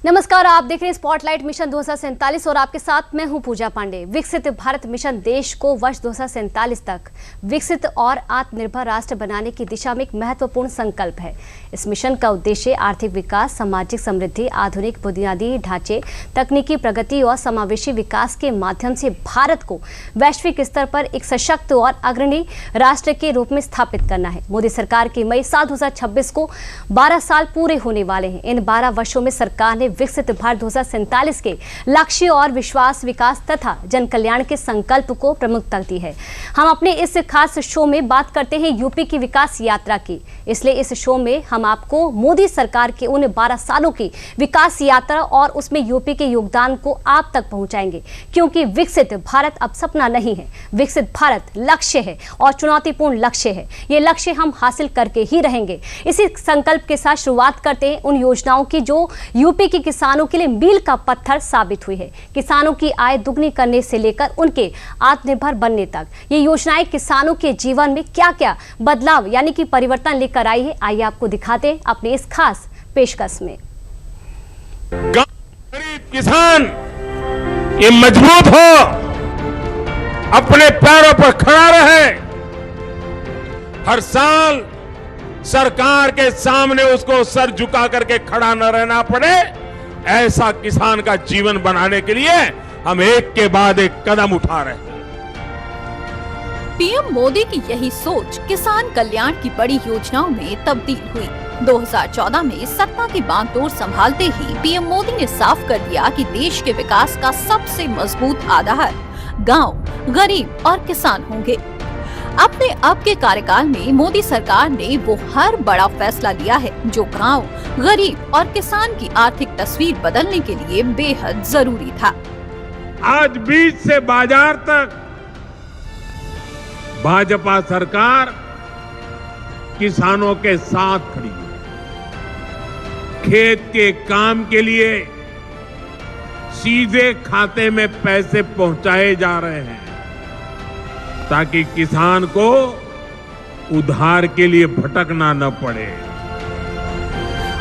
नमस्कार, आप देख रहे हैं स्पॉटलाइट मिशन 2047 और आपके साथ मैं हूं पूजा पांडे। विकसित भारत मिशन देश को वर्ष 2047 तक विकसित और आत्मनिर्भर राष्ट्र बनाने की दिशा में एक महत्वपूर्ण संकल्प है। इस मिशन का उद्देश्य आर्थिक विकास, सामाजिक समृद्धि, आधुनिक बुनियादी ढांचे, तकनीकी प्रगति और समावेशी विकास के माध्यम से भारत को वैश्विक स्तर पर एक सशक्त और अग्रणी राष्ट्र के रूप में स्थापित करना है। मोदी सरकार की मई साल 2026 को 12 साल पूरे होने वाले हैं। इन 12 वर्षों में सरकार ने विकसित भारत 2047 के लक्ष्य और विश्वास, विकास तथा जन कल्याण के संकल्प को प्रमुखता दी है। हम अपने इस खास शो में बात करते हैं यूपी की विकास यात्रा की। इसलिए इस शो में हम आपको मोदी सरकार के उन 12 सालों की विकास यात्रा और उसमें यूपी के योगदान को आप तक पहुंचाएंगे, क्योंकि विकसित भारत अब सपना नहीं है, विकसित भारत लक्ष्य है और चुनौतीपूर्ण लक्ष्य है। ये लक्ष्य हम हासिल करके ही रहेंगे। इसी संकल्प के साथ शुरुआत करते हैं उन योजनाओं की जो यूपी के किसानों के लिए मील का पत्थर साबित हुई है। किसानों की आय दुगनी करने से लेकर उनके आत्मनिर्भर बनने तक ये योजनाएं किसानों के जीवन में क्या क्या बदलाव यानी कि परिवर्तन लेकर आई है। आइए आपको दिखाते हैं अपने इस खास पेशकश में। गरीब किसान ये मजबूत हो, अपने पैरों पर खड़ा रहे, हर साल सरकार के सामने उसको सर झुका करके खड़ा न रहना पड़े, ऐसा किसान का जीवन बनाने के लिए हम एक के बाद एक कदम उठा रहे हैं। पीएम मोदी की यही सोच किसान कल्याण की बड़ी योजनाओं में तब्दील हुई। 2014 में सत्ता की बागडोर संभालते ही पीएम मोदी ने साफ कर दिया कि देश के विकास का सबसे मजबूत आधार गांव, गरीब और किसान होंगे। अपने अब के कार्यकाल में मोदी सरकार ने वो हर बड़ा फैसला लिया है जो गांव, गरीब और किसान की आर्थिक तस्वीर बदलने के लिए बेहद जरूरी था। आज बीज से बाजार तक भाजपा सरकार किसानों के साथ खड़ी है। खेत के काम के लिए सीधे खाते में पैसे पहुंचाए जा रहे हैं ताकि किसान को उधार के लिए भटकना न पड़े।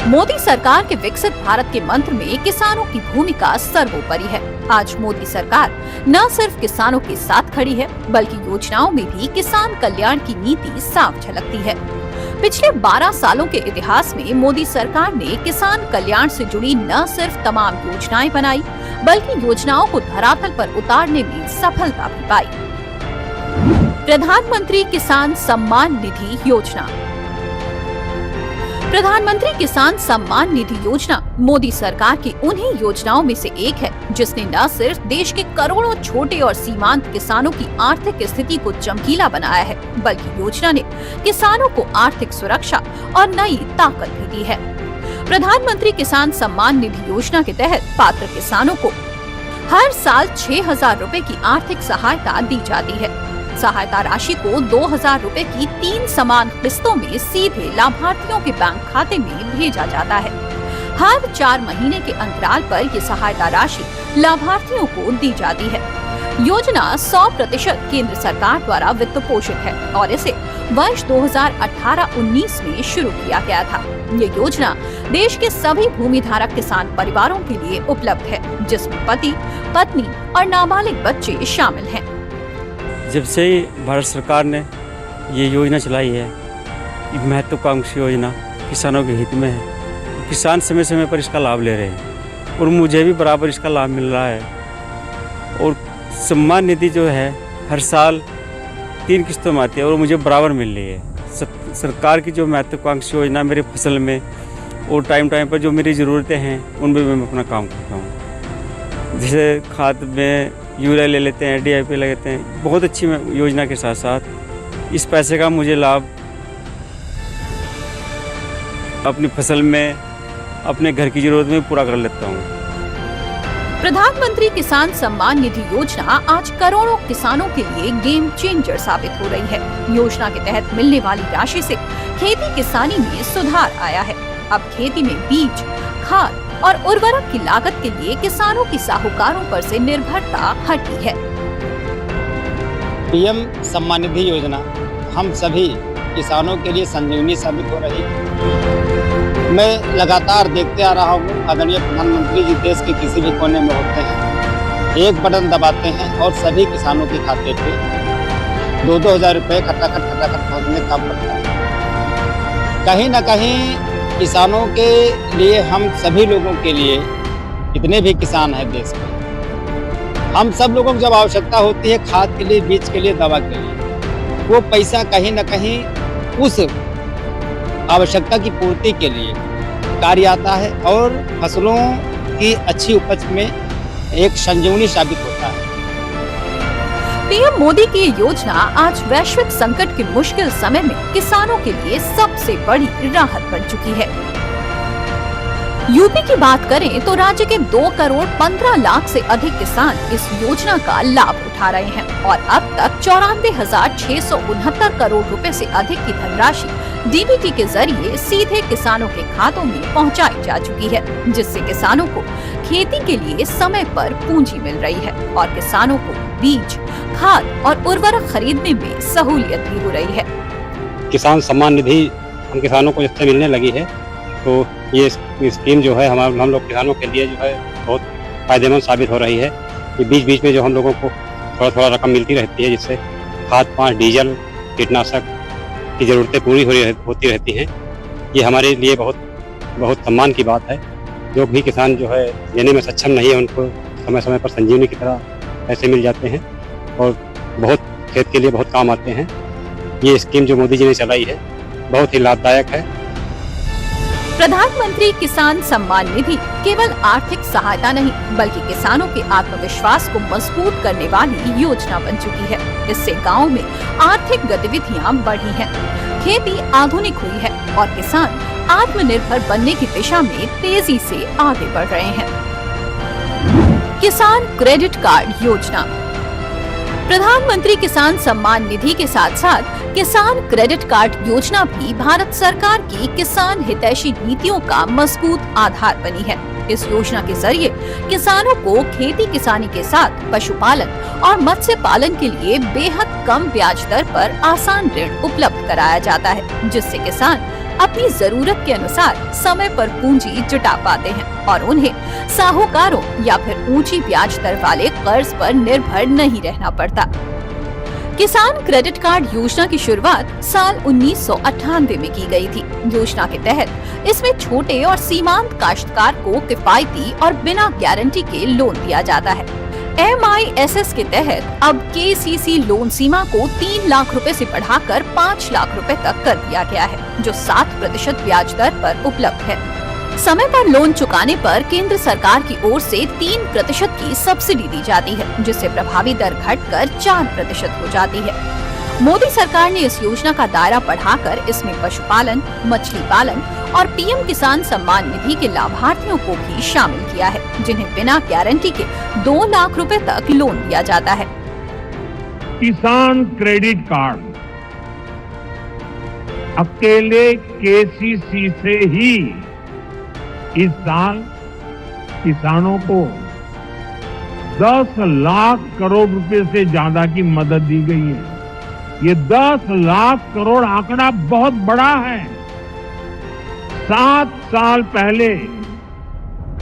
मोदी सरकार के विकसित भारत के मंत्र में किसानों की भूमिका सर्वोपरि है। आज मोदी सरकार न सिर्फ किसानों के साथ खड़ी है, बल्कि योजनाओं में भी किसान कल्याण की नीति साफ झलकती है। पिछले 12 सालों के इतिहास में मोदी सरकार ने किसान कल्याण से जुड़ी न सिर्फ तमाम योजनाएं बनाई, बल्कि योजनाओं को धरातल पर उतारने में सफलता भी पाई। प्रधानमंत्री किसान सम्मान निधि योजना। प्रधानमंत्री किसान सम्मान निधि योजना मोदी सरकार की उन्हीं योजनाओं में से एक है जिसने न सिर्फ देश के करोड़ों छोटे और सीमांत किसानों की आर्थिक स्थिति को चमकीला बनाया है, बल्कि योजना ने किसानों को आर्थिक सुरक्षा और नई ताकत भी दी है। प्रधानमंत्री किसान सम्मान निधि योजना के तहत पात्र किसानों को हर साल 6,000 रुपए की आर्थिक सहायता दी जाती है। सहायता राशि को 2,000 रुपए की 3 समान किस्तों में सीधे लाभार्थियों के बैंक खाते में भेजा जाता है। हर 4 महीने के अंतराल पर ये सहायता राशि लाभार्थियों को दी जाती है। योजना 100% केंद्र सरकार द्वारा वित्त पोषित है और इसे वर्ष 2018-19 में शुरू किया गया था। ये योजना देश के सभी भूमिधारक किसान परिवारों के लिए उपलब्ध है, जिसमें पति, पत्नी और नाबालिग बच्चे शामिल हैं। जब से भारत सरकार ने ये योजना चलाई है, ये महत्वाकांक्षी योजना किसानों के हित में है। किसान समय समय पर इसका लाभ ले रहे हैं और मुझे भी बराबर इसका लाभ मिल रहा है। और सम्मान निधि जो है हर साल 3 किस्तों में आती है और मुझे बराबर मिल रही है। सरकार की जो महत्वाकांक्षी योजना मेरे फसल में और टाइम पर जो मेरी ज़रूरतें हैं उनमें मैं अपना काम करता हूँ। जैसे खाद में यूरिया ले लेते हैं, DAP ले लेते हैं। बहुत अच्छी योजना के साथ साथ इस पैसे का मुझे लाभ अपनी फसल में, अपने घर की जरूरत में पूरा कर लेता हूँ। प्रधानमंत्री किसान सम्मान निधि योजना आज करोड़ों किसानों के लिए गेम चेंजर साबित हो रही है। योजना के तहत मिलने वाली राशि से खेती किसानी में सुधार आया है। अब खेती में बीज, खाद और उर्वरक की लागत के लिए किसानों की साहूकारों पर से निर्भरता हटी है। पीएम सम्मान निधि योजना हम सभी किसानों के लिए संजीवनी साबित हो रही है। मैं लगातार देखते आ रहा हूँ, आदरणीय प्रधानमंत्री जी देश के किसी भी कोने में होते हैं, एक बटन दबाते हैं और सभी किसानों के खाते पे 2-2 हज़ार रुपये खटाखट पहुँचने का काम करता है। कहीं ना कहीं किसानों के लिए, हम सभी लोगों के लिए, जितने भी किसान हैं देश में, हम सब लोगों को जब आवश्यकता होती है खाद के लिए, बीज के लिए, दवा के लिए, वो पैसा कहीं ना कहीं उस आवश्यकता की पूर्ति के लिए कार्य आता है और फसलों की अच्छी उपज में एक संजीवनी साबित होता है। पीएम मोदी की ये योजना आज वैश्विक संकट के मुश्किल समय में किसानों के लिए सबसे बड़ी राहत बन चुकी है। यूपी की बात करें तो राज्य के 2 करोड़ 15 लाख से अधिक किसान इस योजना का लाभ उठा रहे हैं और अब तक 94,669 करोड़ रुपए से अधिक की धनराशि डीबीटी के जरिए सीधे किसानों के खातों में पहुंचाई जा चुकी है, जिससे किसानों को खेती के लिए समय पर पूंजी मिल रही है और किसानों को बीज, खाद और उर्वरक खरीदने में सहूलियत भी हो रही है। किसान सम्मान निधि हम किसानों को जिससे मिलने लगी है, तो ये स्कीम जो है हम लोग किसानों के लिए जो है बहुत फायदेमंद साबित हो रही है। ये बीच में जो हम लोगों को थोड़ा रकम मिलती रहती है, जिससे खाद, पानी, डीजल, कीटनाशक की ज़रूरतें पूरी होती रहती हैं। ये हमारे लिए बहुत सम्मान की बात है। जो भी किसान जो है लेने में सक्षम नहीं है, उनको समय पर संजीवनी की तरह पैसे मिल जाते हैं और बहुत खेत के लिए बहुत काम आते हैं। ये स्कीम जो मोदी जी ने चलाई है बहुत ही लाभदायक है। प्रधानमंत्री किसान सम्मान निधि केवल आर्थिक सहायता नहीं, बल्कि किसानों के आत्मविश्वास को मजबूत करने वाली योजना बन चुकी है। इससे गांव में आर्थिक गतिविधियां बढ़ी हैं, खेती आधुनिक हुई है और किसान आत्मनिर्भर बनने की दिशा में तेजी से आगे बढ़ रहे हैं। किसान क्रेडिट कार्ड योजना। प्रधानमंत्री किसान सम्मान निधि के साथ साथ किसान क्रेडिट कार्ड योजना भी भारत सरकार की किसान हितैषी नीतियों का मजबूत आधार बनी है। इस योजना के जरिए किसानों को खेती किसानी के साथ पशुपालन और मत्स्य पालन के लिए बेहद कम ब्याज दर पर आसान ऋण उपलब्ध कराया जाता है, जिससे किसान अपनी जरूरत के अनुसार समय पर पूंजी जुटा पाते हैं और उन्हें साहूकारों या फिर ऊंची ब्याज दर वाले कर्ज पर निर्भर नहीं रहना पड़ता। किसान क्रेडिट कार्ड योजना की शुरुआत साल 1998 में की गई थी। योजना के तहत इसमें छोटे और सीमांत काश्तकार को किफायती और बिना गारंटी के लोन दिया जाता है। MISS के तहत अब KCC लोन सीमा को 3 लाख रुपए से बढ़ाकर 5 लाख रुपए तक कर दिया गया है, जो 7% ब्याज दर पर उपलब्ध है। समय पर लोन चुकाने पर केंद्र सरकार की ओर से 3% की सब्सिडी दी जाती है, जिससे प्रभावी दर घटकर 4% हो जाती है। मोदी सरकार ने इस योजना का दायरा बढ़ाकर इसमें पशुपालन, मछली पालन और पीएम किसान सम्मान निधि के लाभार्थियों को भी शामिल किया है, जिन्हें बिना गारंटी के 2 लाख रुपए तक लोन दिया जाता है। किसान क्रेडिट कार्ड अकेले KCC से ही इस साल किसानों को 10 लाख करोड़ रुपए से ज्यादा की मदद दी गई है। ये 10 लाख करोड़ आंकड़ा बहुत बड़ा है। 7 साल पहले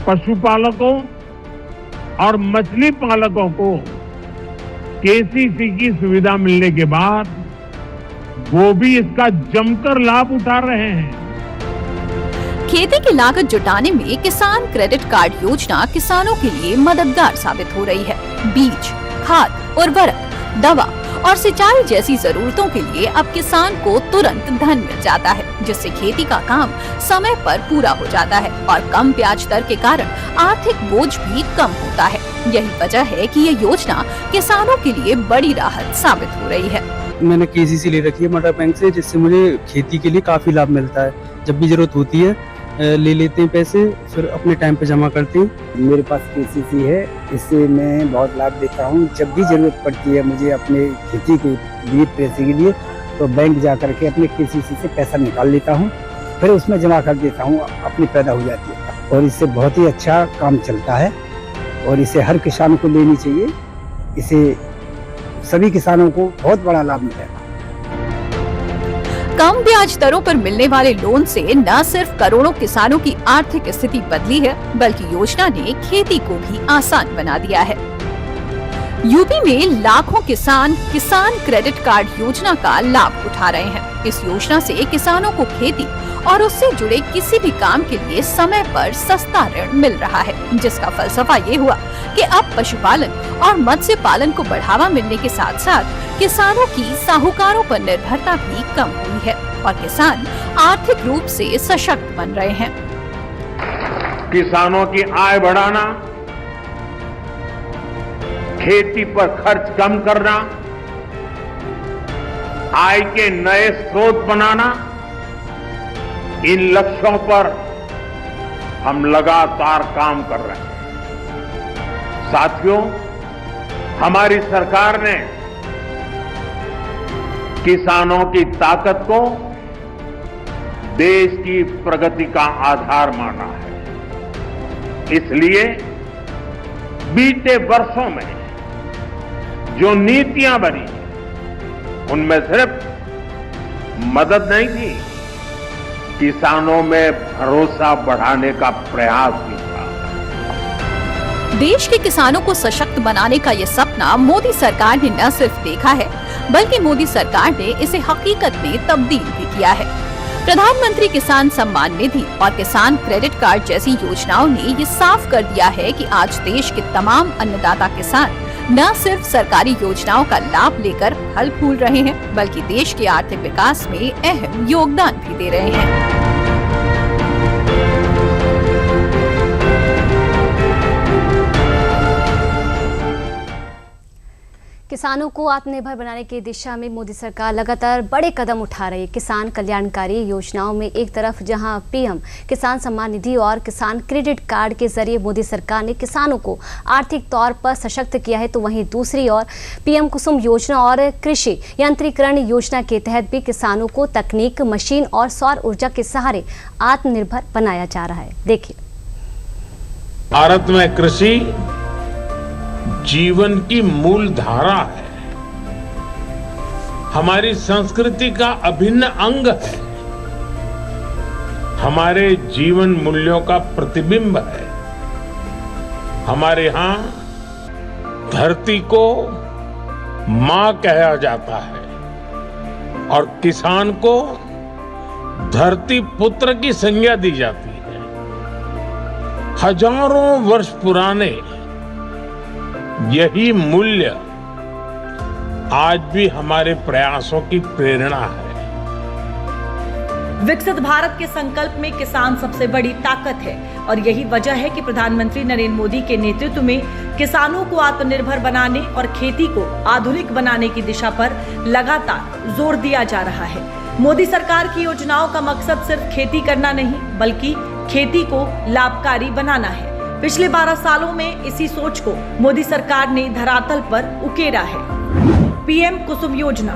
पशुपालकों और मछली पालकों को KCC की सुविधा मिलने के बाद वो भी इसका जमकर लाभ उठा रहे हैं। खेती की लागत जुटाने में किसान क्रेडिट कार्ड योजना किसानों के लिए मददगार साबित हो रही है। बीज, खाद, उर्वरक, दवा और सिंचाई जैसी जरूरतों के लिए अब किसान को तुरंत धन मिल जाता है, जिससे खेती का काम समय पर पूरा हो जाता है और कम ब्याज दर के कारण आर्थिक बोझ भी कम होता है। यही वजह है कि ये योजना किसानों के लिए बड़ी राहत साबित हो रही है। मैंने KCC ले रखी है मटर बैंक से, जिससे मुझे खेती के लिए काफी लाभ मिलता है। जब भी जरूरत होती है ले लेते हैं पैसे, फिर अपने टाइम पे जमा करते हैं। मेरे पास KCC है, इससे मैं बहुत लाभ देता हूँ। जब भी जरूरत पड़ती है मुझे अपने खेती के लिए पैसे के लिए, तो बैंक जा करके अपने KCC से पैसा निकाल लेता हूँ, फिर उसमें जमा कर देता हूँ, अपनी पैदा हो जाती है और इससे बहुत ही अच्छा काम चलता है और इसे हर किसान को लेनी चाहिए। इसे सभी किसानों को बहुत बड़ा लाभ मिलेगा। कम ब्याज दरों पर मिलने वाले लोन से न सिर्फ करोड़ों किसानों की आर्थिक स्थिति बदली है, बल्कि योजना ने खेती को भी आसान बना दिया है। यूपी में लाखों किसान क्रेडिट कार्ड योजना का लाभ उठा रहे हैं। इस योजना से किसानों को खेती और उससे जुड़े किसी भी काम के लिए समय पर सस्ता ऋण मिल रहा है, जिसका फलसफा ये हुआ कि अब पशुपालन और मत्स्य पालन को बढ़ावा मिलने के साथ साथ किसानों की साहूकारों पर निर्भरता भी कम हुई है और किसान आर्थिक रूप से सशक्त बन रहे हैं। किसानों की आय बढ़ाना, खेती पर खर्च कम करना, आय के नए स्रोत बनाना, इन लक्ष्यों पर हम लगातार काम कर रहे हैं। साथियों, हमारी सरकार ने किसानों की ताकत को देश की प्रगति का आधार माना है। इसलिए बीते वर्षों में जो नीतियां बनी, उनमें सिर्फ मदद नहीं थी, किसानों में भरोसा बढ़ाने का प्रयास भी था। देश के किसानों को सशक्त बनाने का ये सपना मोदी सरकार ने न सिर्फ देखा है, बल्कि मोदी सरकार ने इसे हकीकत में तब्दील भी किया है। प्रधानमंत्री किसान सम्मान निधि और किसान क्रेडिट कार्ड जैसी योजनाओं ने ये साफ कर दिया है कि आज देश के तमाम अन्नदाता किसान न सिर्फ सरकारी योजनाओं का लाभ लेकर फल फूल रहे हैं, बल्कि देश के आर्थिक विकास में अहम योगदान भी दे रहे हैं। किसानों को आत्मनिर्भर बनाने की दिशा में मोदी सरकार लगातार बड़े कदम उठा रही है। किसान कल्याणकारी योजनाओं में एक तरफ जहां पीएम किसान सम्मान निधि और किसान क्रेडिट कार्ड के जरिए मोदी सरकार ने किसानों को आर्थिक तौर पर सशक्त किया है, तो वहीं दूसरी ओर पीएम कुसुम योजना और कृषि यंत्रीकरण योजना के तहत भी किसानों को तकनीक, मशीन और सौर ऊर्जा के सहारे आत्मनिर्भर बनाया जा रहा है। देखिए, भारत में कृषि जीवन की मूल धारा है, हमारी संस्कृति का अभिन्न अंग है, हमारे जीवन मूल्यों का प्रतिबिंब है। हमारे यहां धरती को मां कहा जाता है और किसान को धरती पुत्र की संज्ञा दी जाती है। हजारों वर्ष पुराने यही मूल्य आज भी हमारे प्रयासों की प्रेरणा है। विकसित भारत के संकल्प में किसान सबसे बड़ी ताकत है और यही वजह है कि प्रधानमंत्री नरेंद्र मोदी के नेतृत्व में किसानों को आत्मनिर्भर बनाने और खेती को आधुनिक बनाने की दिशा पर लगातार जोर दिया जा रहा है। मोदी सरकार की योजनाओं का मकसद सिर्फ खेती करना नहीं, बल्कि खेती को लाभकारी बनाना है। पिछले 12 सालों में इसी सोच को मोदी सरकार ने धरातल पर उकेरा है। पीएम कुसुम योजना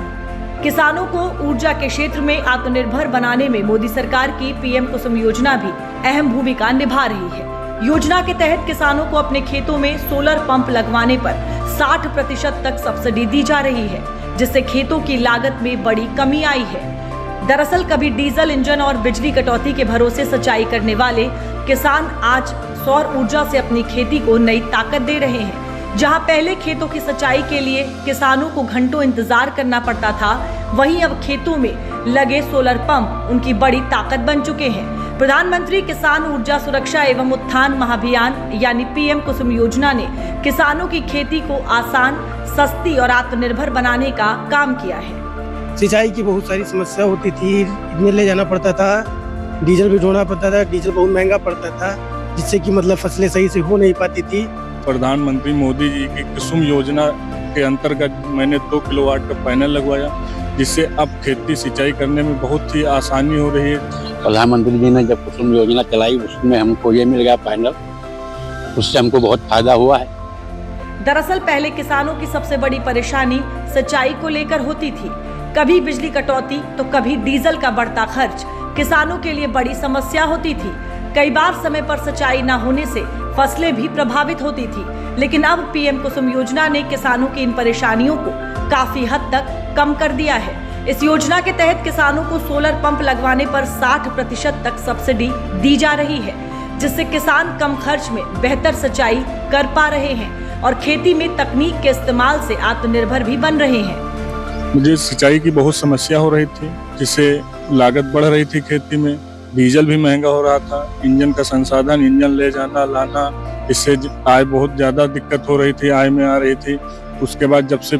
किसानों को ऊर्जा के क्षेत्र में आत्मनिर्भर बनाने में मोदी सरकार की पीएम कुसुम योजना भी अहम भूमिका निभा रही है। योजना के तहत किसानों को अपने खेतों में सोलर पंप लगवाने पर 60% तक सब्सिडी दी जा रही है, जिससे खेतों की लागत में बड़ी कमी आई है। दरअसल कभी डीजल इंजन और बिजली कटौती के भरोसे सिंचाई करने वाले किसान आज सौर ऊर्जा से अपनी खेती को नई ताकत दे रहे हैं। जहां पहले खेतों की सिंचाई के लिए किसानों को घंटों इंतजार करना पड़ता था, वहीं अब खेतों में लगे सोलर पंप उनकी बड़ी ताकत बन चुके हैं। प्रधानमंत्री किसान ऊर्जा सुरक्षा एवं उत्थान महाभियान यानी पीएम कुसुम योजना ने किसानों की खेती को आसान, सस्ती और आत्मनिर्भर बनाने का काम किया है। सिंचाई की बहुत सारी समस्या होती थी, इतने ले जाना पड़ता था, डीजल भी ढोना पड़ता था, डीजल बहुत महंगा पड़ता था, जिससे कि मतलब फसलें सही से हो नहीं पाती थी। प्रधानमंत्री मोदी जी की कुसुम योजना के अंतर्गत मैंने 2 किलोवाट का पैनल लगवाया, जिससे अब खेती सिंचाई करने में बहुत ही आसानी हो रही है। प्रधानमंत्री जी ने जब कुसुम योजना चलाई, उसमें हमको ये मिल गया पैनल, उससे हमको बहुत फायदा हुआ है। दरअसल पहले किसानों की सबसे बड़ी परेशानी सिंचाई को लेकर होती थी। कभी बिजली कटौती तो कभी डीजल का बढ़ता खर्च किसानों के लिए बड़ी समस्या होती थी। कई बार समय पर सिंचाई न होने से फसलें भी प्रभावित होती थी। लेकिन अब पीएम कुसुम योजना ने किसानों की इन परेशानियों को काफी हद तक कम कर दिया है। इस योजना के तहत किसानों को सोलर पंप लगवाने पर 60% तक सब्सिडी दी जा रही है, जिससे किसान कम खर्च में बेहतर सिंचाई कर पा रहे हैं और खेती में तकनीक के इस्तेमाल से आत्मनिर्भर भी बन रहे हैं। मुझे सिंचाई की बहुत समस्या हो रही थी, जिससे लागत बढ़ रही थी खेती में, डीजल भी महंगा हो रहा था, इंजन का संसाधन, इंजन ले जाना लाना, इससे आय बहुत ज्यादा दिक्कत हो रही थी, आय में आ रही थी। उसके बाद जब से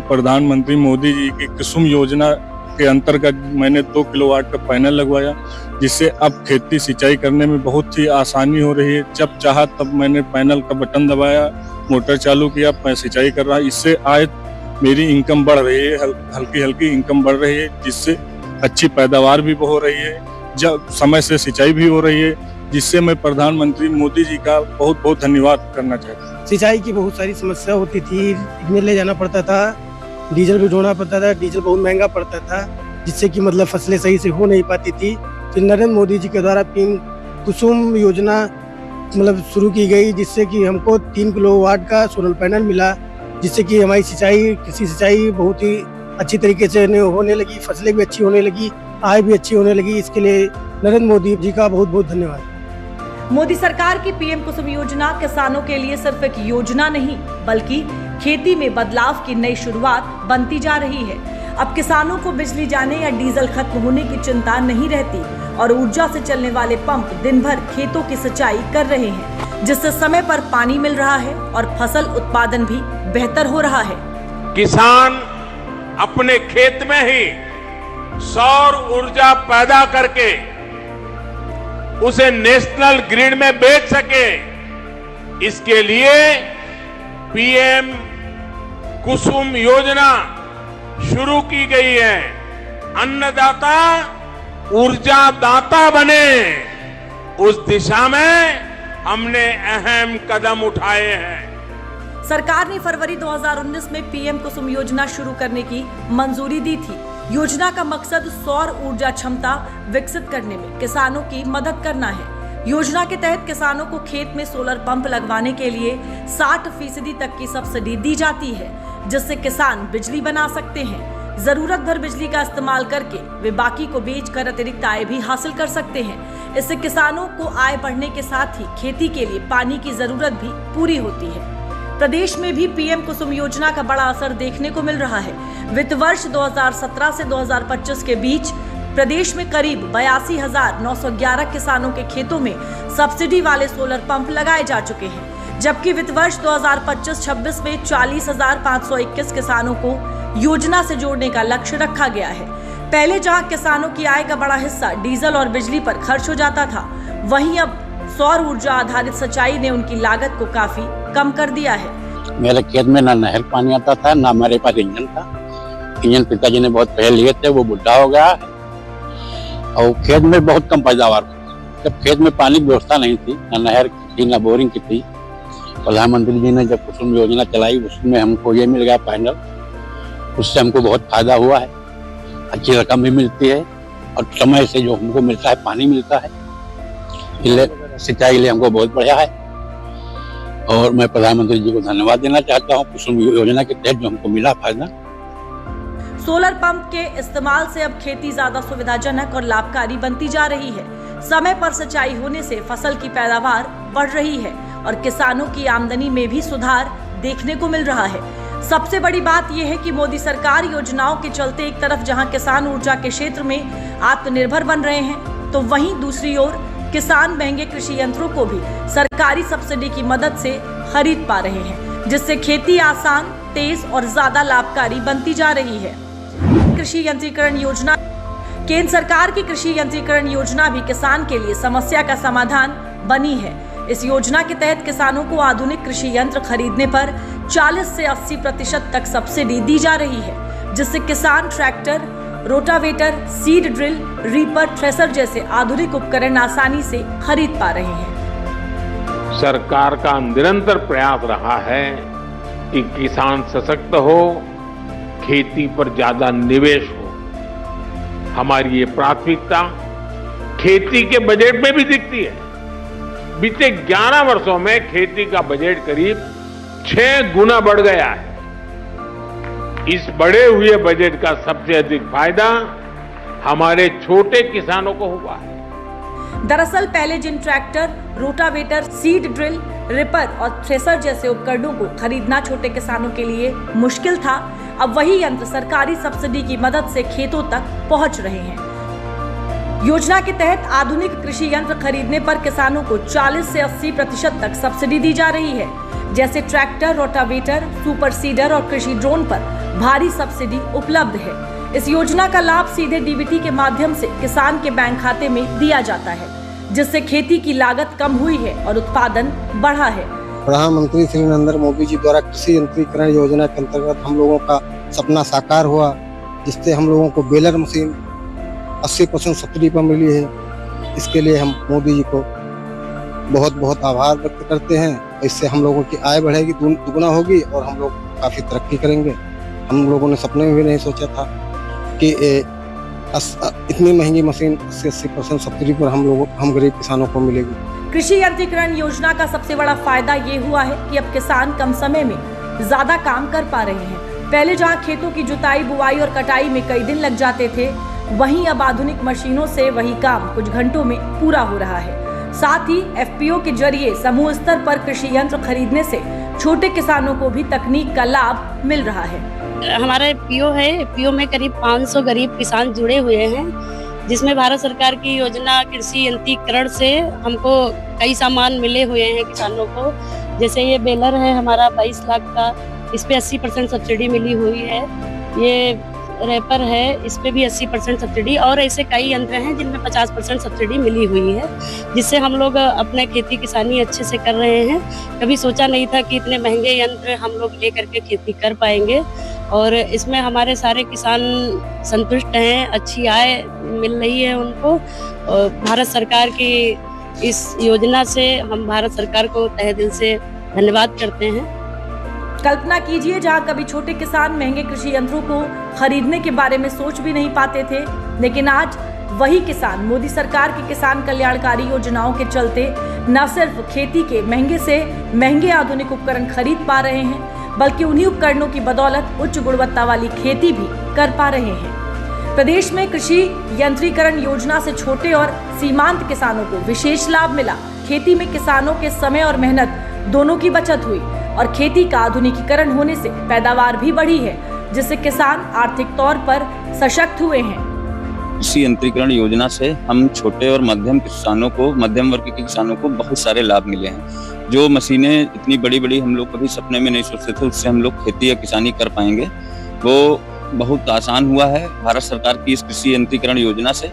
प्रधानमंत्री मोदी जी की कुसुम योजना के अंतर्गत मैंने 2 किलोवाट का पैनल लगवाया, जिससे अब खेती सिंचाई करने में बहुत ही आसानी हो रही है। जब चाहा तब मैंने पैनल का बटन दबाया, मोटर चालू किया, मैं सिंचाई कर रहा। इससे आय मेरी इनकम बढ़ रही है, हल्की हल्की इनकम बढ़ रही है, जिससे अच्छी पैदावार भी हो रही है, जब समय से सिंचाई भी हो रही है, जिससे मैं प्रधानमंत्री मोदी जी का बहुत बहुत धन्यवाद करना चाहता हूँ। सिंचाई की बहुत सारी समस्या होती थी, इतने ले जाना पड़ता था, डीजल भी ढोना पड़ता था, डीजल बहुत महंगा पड़ता था, जिससे कि मतलब फसलें सही से हो नहीं पाती थी। फिर नरेंद्र मोदी जी के द्वारा पीएम कुसुम योजना मतलब शुरू की गई, जिससे कि हमको 3 किलोवाट का सोलर पैनल मिला, जिससे कि हमारी सिंचाई, कृषि सिंचाई बहुत ही अच्छी तरीके से होने लगी, फसलें भी अच्छी होने लगी, आय भी अच्छी होने लगी। इसके लिए नरेंद्र मोदी जी का बहुत बहुत धन्यवाद। मोदी सरकार की पीएम कुसुम योजना किसानों के लिए सिर्फ एक योजना नहीं, बल्कि खेती में बदलाव की नई शुरुआत बनती जा रही है। अब किसानों को बिजली जाने या डीजल खत्म होने की चिंता नहीं रहती और ऊर्जा से चलने वाले पंप दिन भर खेतों की सिंचाई कर रहे हैं, जिससे समय पर पानी मिल रहा है और फसल उत्पादन भी बेहतर हो रहा है। किसान अपने खेत में ही सौर ऊर्जा पैदा करके उसे नेशनल ग्रिड में बेच सके, इसके लिए पीएम कुसुम योजना शुरू की गई है। अन्नदाता ऊर्जा दाता बने, उस दिशा में हमने अहम कदम उठाए हैं। सरकार ने फरवरी 2019 में पीएम कुसुम योजना शुरू करने की मंजूरी दी थी। योजना का मकसद सौर ऊर्जा क्षमता विकसित करने में किसानों की मदद करना है। योजना के तहत किसानों को खेत में सोलर पंप लगवाने के लिए 60% तक की सब्सिडी दी जाती है, जिससे किसान बिजली बना सकते हैं। जरूरत भर बिजली का इस्तेमाल करके वे बाकी को बेचकर अतिरिक्त आय भी हासिल कर सकते हैं। इससे किसानों को आय बढ़ने के साथ ही खेती के लिए पानी की जरूरत भी पूरी होती है। प्रदेश में भी पीएम कुसुम योजना का बड़ा असर देखने को मिल रहा है। वित्त वर्ष 2017 से 2025 के बीच प्रदेश में करीब 82,911 किसानों के खेतों में सब्सिडी वाले सोलर पंप लगाए जा चुके हैं, जबकि वित्त वर्ष 2025-26 में 40,521 किसानों को योजना से जोड़ने का लक्ष्य रखा गया है। पहले जहां किसानों की आय का बड़ा हिस्सा डीजल और बिजली पर खर्च हो जाता था, वहीं अब सौर ऊर्जा आधारित सिंचाई ने उनकी लागत को काफी कम कर दिया है। मेरे खेत में ना नहर पानी आता था, ना हमारे पास इंजन था। इंजन पिताजी ने बहुत पहले लिए थे, वो बुढ़ा हो गया और खेत में बहुत कम पैदावार होती। जब खेत में पानी की व्यवस्था नहीं थी, ना नहर की थी, ना बोरिंग की थी, प्रधानमंत्री जी ने जब कुसुम योजना चलाई, उसमें हमको ये मिल गया पैनल। उससे हमको बहुत फायदा हुआ है, अच्छी रकम भी मिलती है और समय से जो हमको मिलता है पानी मिलता है, सिंचाई के लिए हमको बहुत बढ़िया है। और मैं प्रधानमंत्री जी को धन्यवाद देना चाहता हूँ कुसुम योजना के तहत जो हमको मिला फायदा। सोलर पंप के इस्तेमाल से अब खेती ज्यादा सुविधाजनक और लाभकारी बनती जा रही है। समय पर सिंचाई होने से फसल की पैदावार बढ़ रही है और किसानों की आमदनी में भी सुधार देखने को मिल रहा है। सबसे बड़ी बात यह है कि मोदी सरकार योजनाओं के चलते एक तरफ जहां किसान ऊर्जा के क्षेत्र में आत्मनिर्भर बन रहे हैं, तो वहीं दूसरी ओर किसान महंगे कृषि यंत्रों को भी सरकारी सब्सिडी की मदद से खरीद पा रहे हैं, जिससे खेती आसान, तेज और ज्यादा लाभकारी बनती जा रही है। कृषि यंत्रीकरण योजना, केंद्र सरकार की कृषि यंत्रीकरण योजना भी किसान के लिए समस्या का समाधान बनी है। इस योजना के तहत किसानों को आधुनिक कृषि यंत्र खरीदने पर 40 से 80% तक सब्सिडी दी जा रही है, जिससे किसान tractor, rotavator, seed drill, reaper, thresher जैसे आधुनिक उपकरण आसानी से खरीद पा रहे हैं। सरकार का निरंतर प्रयास रहा है कि किसान सशक्त हो, खेती पर ज्यादा निवेश हो। हमारी ये प्राथमिकता खेती के बजट में भी दिखती है। बीते 11 वर्षों में खेती का बजट करीब 6 गुना बढ़ गया है। इस बढ़े हुए बजट का सबसे अधिक फायदा हमारे छोटे किसानों को हुआ है। दरअसल पहले जिन tractor, rotavator, seed drill, reaper और थ्रेसर जैसे उपकरणों को खरीदना छोटे किसानों के लिए मुश्किल था, अब वही यंत्र सरकारी सब्सिडी की मदद से खेतों तक पहुंच रहे हैं। योजना के तहत आधुनिक कृषि यंत्र खरीदने पर किसानों को 40 से 80% तक सब्सिडी दी जा रही है। जैसे ट्रैक्टर, रोटावेटर, सुपर सीडर और कृषि ड्रोन पर भारी सब्सिडी उपलब्ध है। इस योजना का लाभ सीधे डीबीटी के माध्यम से किसान के बैंक खाते में दिया जाता है, जिससे खेती की लागत कम हुई है और उत्पादन बढ़ा है। प्रधानमंत्री श्री नरेंद्र मोदी जी द्वारा कृषि यंत्रीकरण योजना के अंतर्गत हम लोगों का सपना साकार हुआ, जिससे हम लोगों को बेलर मशीन 80% सब्सिडी पर मिली है। इसके लिए हम मोदी जी को बहुत बहुत आभार व्यक्त करते हैं। इससे हम लोगों की आय बढ़ेगी, दुगुना होगी और हम लोग काफी तरक्की करेंगे। हम लोगों ने सपने में भी नहीं सोचा था कि इतनी महंगी मशीन 80% सब्सिडी पर हम गरीब किसानों को मिलेगी। कृषि यंत्रीकरण योजना का सबसे बड़ा फायदा ये हुआ है कि अब किसान कम समय में ज्यादा काम कर पा रहे हैं। पहले जहां खेतों की जुताई, बुआई और कटाई में कई दिन लग जाते थे, वहीं अब आधुनिक मशीनों से वही काम कुछ घंटों में पूरा हो रहा है। साथ ही एफपीओ के जरिए समूह स्तर पर कृषि यंत्र खरीदने से छोटे किसानों को भी तकनीक का लाभ मिल रहा है। हमारा एफपीओ है। एफपीओ में करीब 500 गरीब किसान जुड़े हुए हैं, जिसमें भारत सरकार की योजना कृषि यंत्रीकरण से हमको कई सामान मिले हुए हैं किसानों को। जैसे ये बेलर है हमारा 22 लाख का, इस पे 80% सब्सिडी मिली हुई है। ये रेपर है, इस पे भी 80% सब्सिडी, और ऐसे कई यंत्र हैं जिनमें 50% सब्सिडी मिली हुई है, जिससे हम लोग अपने खेती किसानी अच्छे से कर रहे हैं। कभी सोचा नहीं था कि इतने महंगे यंत्र हम लोग लेकर के खेती कर पाएंगे, और इसमें हमारे सारे किसान संतुष्ट हैं, अच्छी आय मिल रही है उनको। और भारत सरकार की इस योजना से हम भारत सरकार को तहे दिल से धन्यवाद करते हैं। कल्पना कीजिए, जहां कभी छोटे किसान महंगे कृषि यंत्रों को खरीदने के बारे में सोच भी नहीं पाते थे, लेकिन आज वही किसान मोदी सरकार की किसान कल्याणकारी योजनाओं के चलते न सिर्फ खेती के महंगे से महंगे आधुनिक उपकरण खरीद पा रहे हैं, बल्कि उन्हीं उपकरणों की बदौलत उच्च गुणवत्ता वाली खेती भी कर पा रहे हैं। प्रदेश में कृषि यंत्रीकरण योजना से छोटे और सीमांत किसानों को विशेष लाभ मिला। खेती में किसानों के समय और मेहनत दोनों की बचत हुई और खेती का आधुनिकीकरण होने से पैदावार भी बढ़ी है, जिससे किसान आर्थिक तौर पर सशक्त हुए हैं। कृषि यंत्रीकरण योजना से हम छोटे और मध्यम किसानों को, मध्यम वर्ग के किसानों को बहुत सारे लाभ मिले हैं। जो मशीनें इतनी बड़ी बड़ी हम लोग कभी सपने में नहीं सोचते थे, उससे हम लोग खेती या किसानी कर पाएंगे, वो बहुत आसान हुआ है भारत सरकार की इस कृषि यंत्रीकरण योजना से।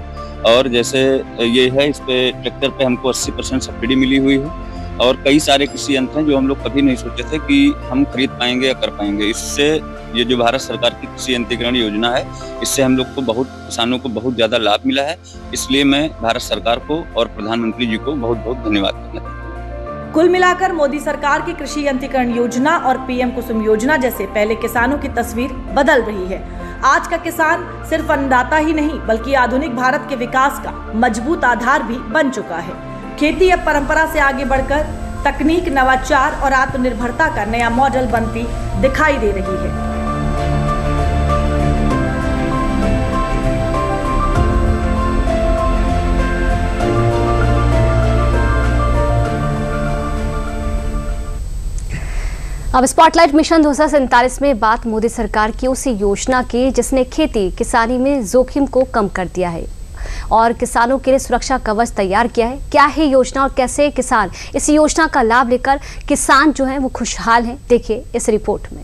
और जैसे ये है, इस पे ट्रैक्टर पे हमको 80% सब्सिडी मिली हुई है, और कई सारे कृषि यंत्र हैं जो हम लोग कभी नहीं सोचे थे कि हम खरीद पाएंगे या कर पाएंगे। इससे ये जो भारत सरकार की कृषि यंत्रीकरण योजना है, इससे हम लोग को किसानों को बहुत ज्यादा लाभ मिला है। इसलिए मैं भारत सरकार को और प्रधानमंत्री जी को बहुत बहुत धन्यवाद करना चाहता हूँ। कुल मिलाकर मोदी सरकार की कृषि यंत्रीकरण योजना और पीएम कुसुम योजना जैसे पहले किसानों की तस्वीर बदल रही है। आज का किसान सिर्फ अन्नदाता ही नहीं, बल्कि आधुनिक भारत के विकास का मजबूत आधार भी बन चुका है। खेती अब परंपरा से आगे बढ़कर तकनीक, नवाचार और आत्मनिर्भरता का नया मॉडल बनती दिखाई दे रही है। अब स्पॉटलाइट मिशन 2047 में बात मोदी सरकार की उसी योजना की जिसने खेती किसानी में जोखिम को कम कर दिया है और किसानों के लिए सुरक्षा कवच तैयार किया है। क्या है योजना और कैसे किसान इस योजना का लाभ लेकर किसान जो है वो खुशहाल हैं, देखिए इस रिपोर्ट में।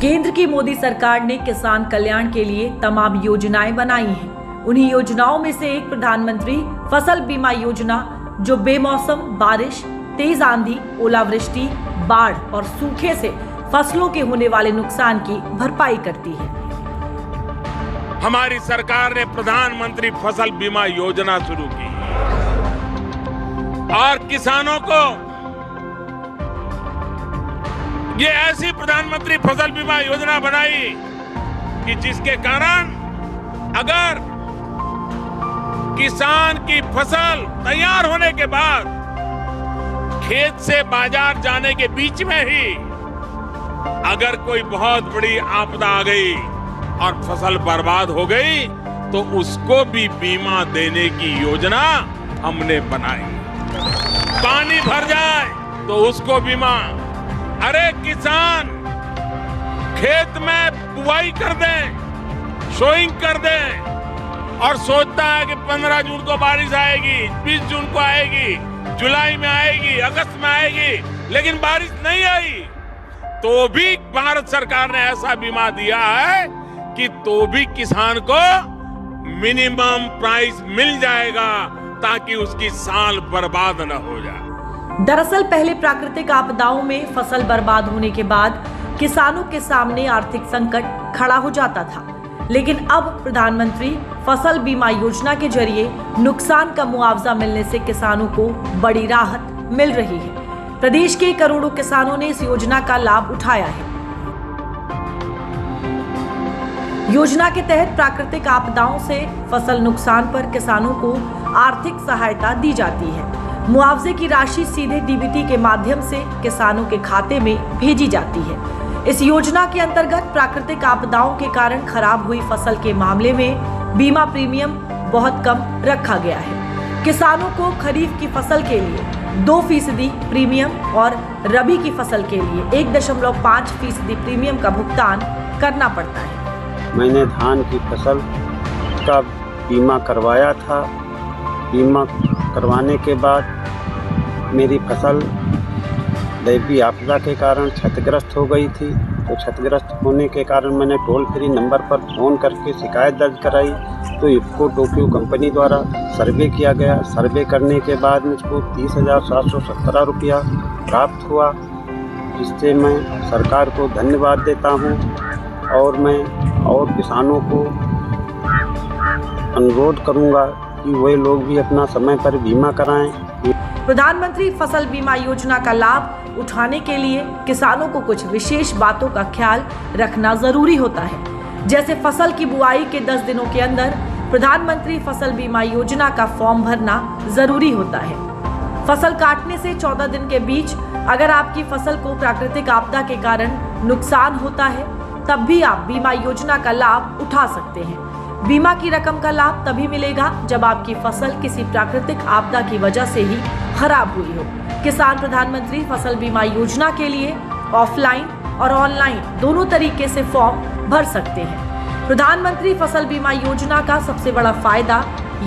केंद्र की मोदी सरकार ने किसान कल्याण के लिए तमाम योजनाएं बनाई हैं। उन्हीं योजनाओं में से एक प्रधानमंत्री फसल बीमा योजना, जो बेमौसम बारिश, तेज आंधी, ओलावृष्टि, बाढ़ और सूखे से फसलों के होने वाले नुकसान की भरपाई करती है। हमारी सरकार ने प्रधानमंत्री फसल बीमा योजना शुरू की और किसानों को ये ऐसी प्रधानमंत्री फसल बीमा योजना बनाई कि जिसके कारण अगर किसान की फसल तैयार होने के बाद खेत से बाजार जाने के बीच में ही अगर कोई बहुत बड़ी आपदा आ गई और फसल बर्बाद हो गई तो उसको भी बीमा देने की योजना हमने बनाई। पानी भर जाए तो उसको बीमा। अरे किसान खेत में बुआई कर दे, सोइंग कर दे और सोचता है कि 15 जून को बारिश आएगी, 20 जून को आएगी, जुलाई में आएगी, अगस्त में आएगी, लेकिन बारिश नहीं आई तो भी भारत सरकार ने ऐसा बीमा दिया है कि तो भी किसान को मिनिमम प्राइस मिल जाएगा ताकि उसकी साल बर्बाद न हो जाए। दरअसल पहले प्राकृतिक आपदाओं में फसल बर्बाद होने के बाद किसानों के सामने आर्थिक संकट खड़ा हो जाता था, लेकिन अब प्रधानमंत्री फसल बीमा योजना के जरिए नुकसान का मुआवजा मिलने से किसानों को बड़ी राहत मिल रही है। प्रदेश के करोड़ों किसानों ने इस योजना का लाभ उठाया है। योजना के तहत प्राकृतिक आपदाओं से फसल नुकसान पर किसानों को आर्थिक सहायता दी जाती है। मुआवजे की राशि सीधे डीबीटी के माध्यम से किसानों के खाते में भेजी जाती है। इस योजना के अंतर्गत प्राकृतिक आपदाओं के कारण खराब हुई फसल के मामले में बीमा प्रीमियम बहुत कम रखा गया है। किसानों को खरीफ की फसल के लिए 2% प्रीमियम और रबी की फसल के लिए 1.5% प्रीमियम का भुगतान करना पड़ता है। मैंने धान की फसल का बीमा करवाया था। बीमा करवाने के बाद मेरी फसल दैवीय आपदा के कारण क्षतिग्रस्त हो गई थी। तो क्षतिग्रस्त होने के कारण मैंने टोल फ्री नंबर पर फ़ोन करके शिकायत दर्ज कराई। तो इफ्को टोक्यो कंपनी द्वारा सर्वे किया गया। सर्वे करने के बाद मुझको 30,717 रुपया प्राप्त हुआ, जिससे मैं सरकार को धन्यवाद देता हूँ। और मैं और किसानों को अनुरोध करूँगा कि वे लोग भी अपना समय पर बीमा कराएं। प्रधानमंत्री फसल बीमा योजना का लाभ उठाने के लिए किसानों को कुछ विशेष बातों का ख्याल रखना जरूरी होता है। जैसे फसल की बुआई के 10 दिनों के अंदर प्रधानमंत्री फसल बीमा योजना का फॉर्म भरना जरूरी होता है। फसल काटने से 14 दिन के बीच अगर आपकी फसल को प्राकृतिक आपदा के कारण नुकसान होता है तब भी आप बीमा योजना का लाभ उठा सकते हैं। बीमा की रकम का लाभ तभी मिलेगा जब आपकी फसल किसी प्राकृतिक आपदा की वजह से ही खराब हुई हो। किसान प्रधानमंत्री फसल बीमा योजना के लिए ऑफलाइन और ऑनलाइन दोनों तरीके से फॉर्म भर सकते हैं। प्रधानमंत्री फसल बीमा योजना का सबसे बड़ा फायदा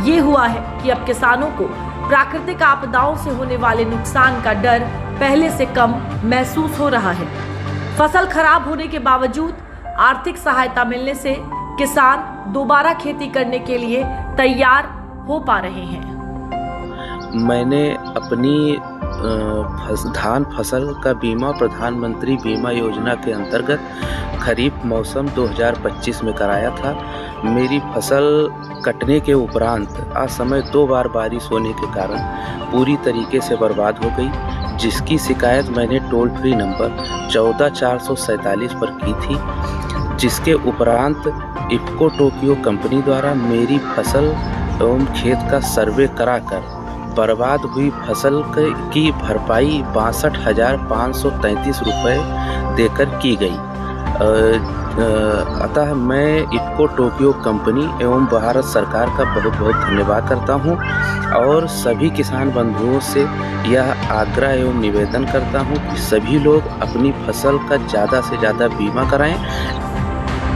ये हुआ है कि अब किसानों को प्राकृतिक आपदाओं से होने वाले नुकसान का डर पहले से कम महसूस हो रहा है। फसल खराब होने के बावजूद आर्थिक सहायता मिलने से किसान दोबारा खेती करने के लिए तैयार हो पा रहे हैं। मैंने अपनी धान फसल का बीमा प्रधानमंत्री बीमा योजना के अंतर्गत खरीफ मौसम 2025 में कराया था। मेरी फसल कटने के उपरांत असमय 2 बार बारिश होने के कारण पूरी तरीके से बर्बाद हो गई, जिसकी शिकायत मैंने टोल फ्री नंबर 14447 पर की थी। जिसके उपरांत इफ्को टोक्यो कंपनी द्वारा मेरी फसल एवं खेत का सर्वे कराकर बर्बाद हुई फसल की भरपाई 62,533 रुपये देकर की गई। अतः मैं इफ्को टोक्यो कंपनी एवं भारत सरकार का बहुत बहुत धन्यवाद करता हूं और सभी किसान बंधुओं से यह आग्रह एवं निवेदन करता हूं कि सभी लोग अपनी फसल का ज़्यादा से ज़्यादा बीमा कराएं।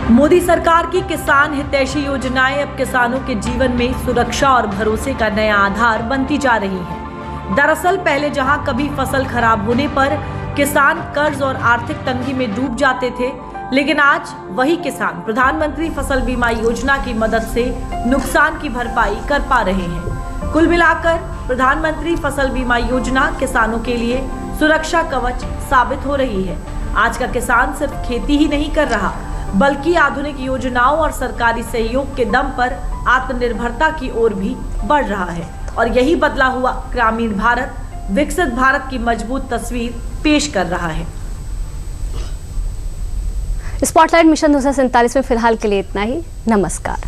मोदी सरकार की किसान हितैषी योजनाएं अब किसानों के जीवन में सुरक्षा और भरोसे का नया आधार बनती जा रही हैं। दरअसल पहले जहां कभी फसल खराब होने पर किसान कर्ज और आर्थिक तंगी में डूब जाते थे, लेकिन आज वही किसान प्रधानमंत्री फसल बीमा योजना की मदद से नुकसान की भरपाई कर पा रहे हैं। कुल मिलाकर प्रधानमंत्री फसल बीमा योजना किसानों के लिए सुरक्षा कवच साबित हो रही है। आज का किसान सिर्फ खेती ही नहीं कर रहा, बल्कि आधुनिक योजनाओं और सरकारी सहयोग के दम पर आत्मनिर्भरता की ओर भी बढ़ रहा है। और यही बदला हुआ ग्रामीण भारत विकसित भारत की मजबूत तस्वीर पेश कर रहा है। स्पॉटलाइट मिशन 2047 में फिलहाल के लिए इतना ही। नमस्कार।